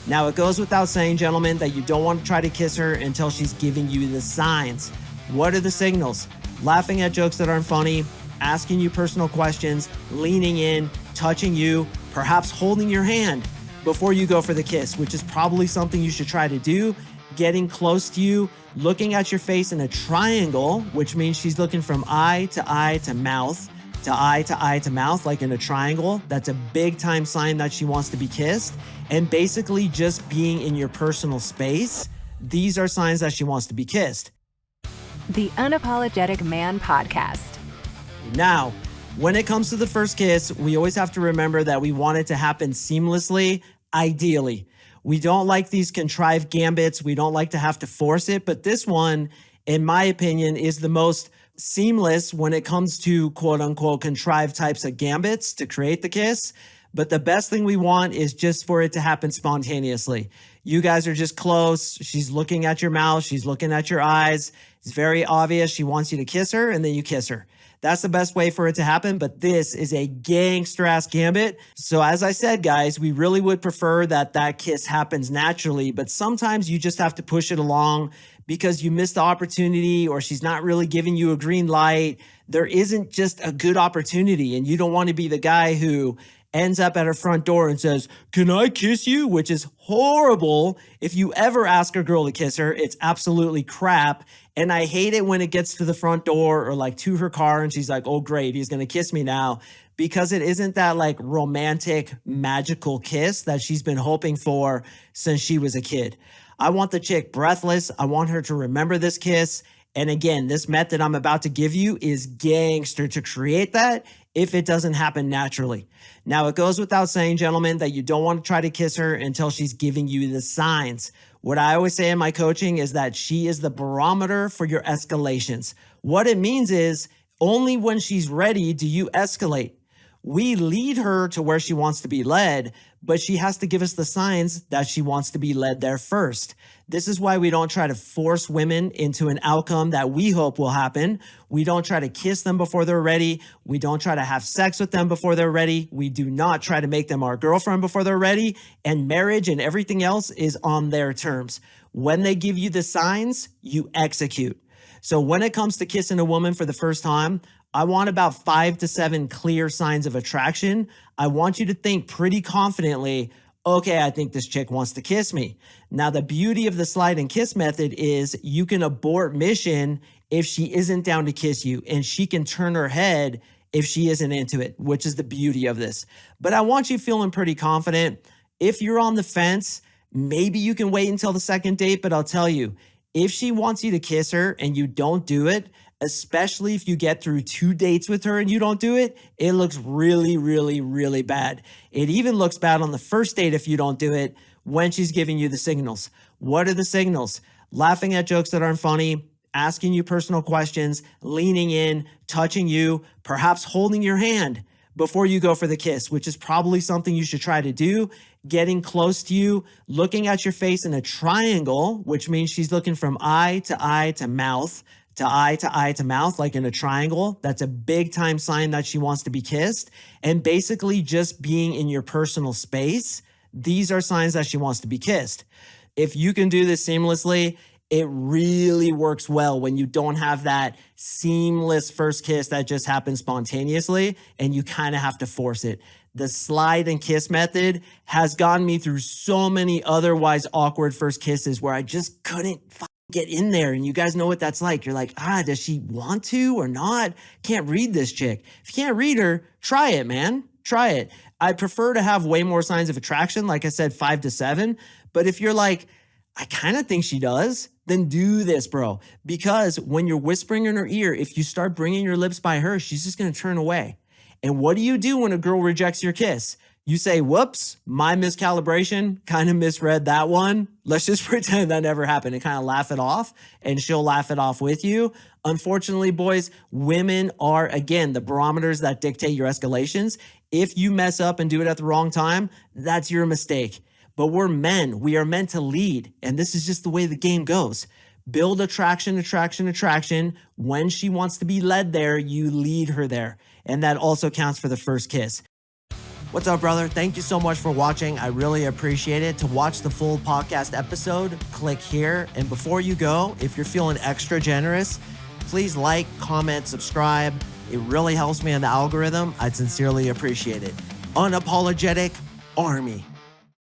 Now, it goes without saying, gentlemen, that you don't want to try to kiss her until she's giving you the signs. What are the signals? Laughing at jokes that aren't funny, asking you personal questions, leaning in, touching you, perhaps holding your hand before you go for the kiss, which is probably something you should try to do. Getting close to you, looking at your face in a triangle, which means she's looking from eye to mouth, to eye to mouth, like in a triangle. That's a big time sign that she wants to be kissed. And basically just being in your personal space. These are signs that she wants to be kissed. The Unapologetic Man Podcast. Now, when it comes to the first kiss, we always have to remember that we want it to happen seamlessly, ideally. We don't like these contrived gambits. We don't like to have to force it. But this one, in my opinion, is the most seamless when it comes to quote unquote contrived types of gambits to create the kiss. But the best thing we want is just for it to happen spontaneously. You guys are just close. She's looking at your mouth. She's looking at your eyes. It's very obvious. She wants you to kiss her, and then you kiss her. That's the best way for it to happen, but this is a gangster-ass gambit. So as I said, guys, we really would prefer that that kiss happens naturally, but sometimes you just have to push it along because you missed the opportunity or she's not really giving you a green light. There isn't just a good opportunity, and you don't want to be the guy who ends up at her front door and says, "Can I kiss you?" Which is horrible. If you ever ask a girl to kiss her, it's absolutely crap. And I hate it when it gets to the front door or like to her car and she's like, "Oh, great, he's going to kiss me now," because it isn't that like romantic, magical kiss that she's been hoping for since she was a kid. I want the chick breathless. I want her to remember this kiss. And again, this method I'm about to give you is gangster to create that if it doesn't happen naturally. Now, it goes without saying, gentlemen, that you don't want to try to kiss her until she's giving you the signs. What I always say in my coaching is that she is the barometer for your escalations. What it means is only when she's ready do you escalate. We lead her to where she wants to be led, but she has to give us the signs that she wants to be led there first. This is why we don't try to force women into an outcome that we hope will happen. We don't try to kiss them before they're ready. We don't try to have sex with them before they're ready. We do not try to make them our girlfriend before they're ready. And marriage and everything else is on their terms. When they give you the signs, you execute. So when it comes to kissing a woman for the first time, I want about 5 to 7 clear signs of attraction. I want you to think pretty confidently, okay, I think this chick wants to kiss me. Now, the beauty of the slide and kiss method is you can abort mission if she isn't down to kiss you, and she can turn her head if she isn't into it, which is the beauty of this. But I want you feeling pretty confident. If you're on the fence, maybe you can wait until the second date, but I'll tell you, if she wants you to kiss her and you don't do it, especially if you get through 2 dates with her and you don't do it, it looks really, really, really bad. It even looks bad on the first date if you don't do it when she's giving you the signals. What are the signals? Laughing at jokes that aren't funny, asking you personal questions, leaning in, touching you, perhaps holding your hand before you go for the kiss, which is probably something you should try to do. Getting close to you, looking at your face in a triangle, which means she's looking from eye to mouth, to eye to mouth, like in a triangle. That's a big time sign that she wants to be kissed. And basically just being in your personal space. These are signs that she wants to be kissed. If you can do this seamlessly, it really works well when you don't have that seamless first kiss that just happens spontaneously and you kind of have to force it. The slide and kiss method has gotten me through so many otherwise awkward first kisses where I just couldn't get in there. And you guys know what that's like. You're like, does she want to or not? Can't read this chick. If you can't read her, try it, man. Try it. I prefer to have way more signs of attraction. Like I said, 5 to 7. But if you're like, I kind of think she does, then do this, bro. Because when you're whispering in her ear, if you start bringing your lips by her, she's just going to turn away. And what do you do when a girl rejects your kiss? You say, whoops, my miscalibration, kind of misread that one. Let's just pretend that never happened and kind of laugh it off, and she'll laugh it off with you. Unfortunately, boys, women are, again, the barometers that dictate your escalations. If you mess up and do it at the wrong time, that's your mistake. But we're men. We are meant to lead, and this is just the way the game goes. Build attraction. When she wants to be led there, you lead her there. And that also counts for the first kiss. What's up, brother? Thank you so much for watching. I really appreciate it. To watch the full podcast episode, click here. And before you go, if you're feeling extra generous, please like, comment, subscribe. It really helps me in the algorithm. I'd sincerely appreciate it. Unapologetic Army.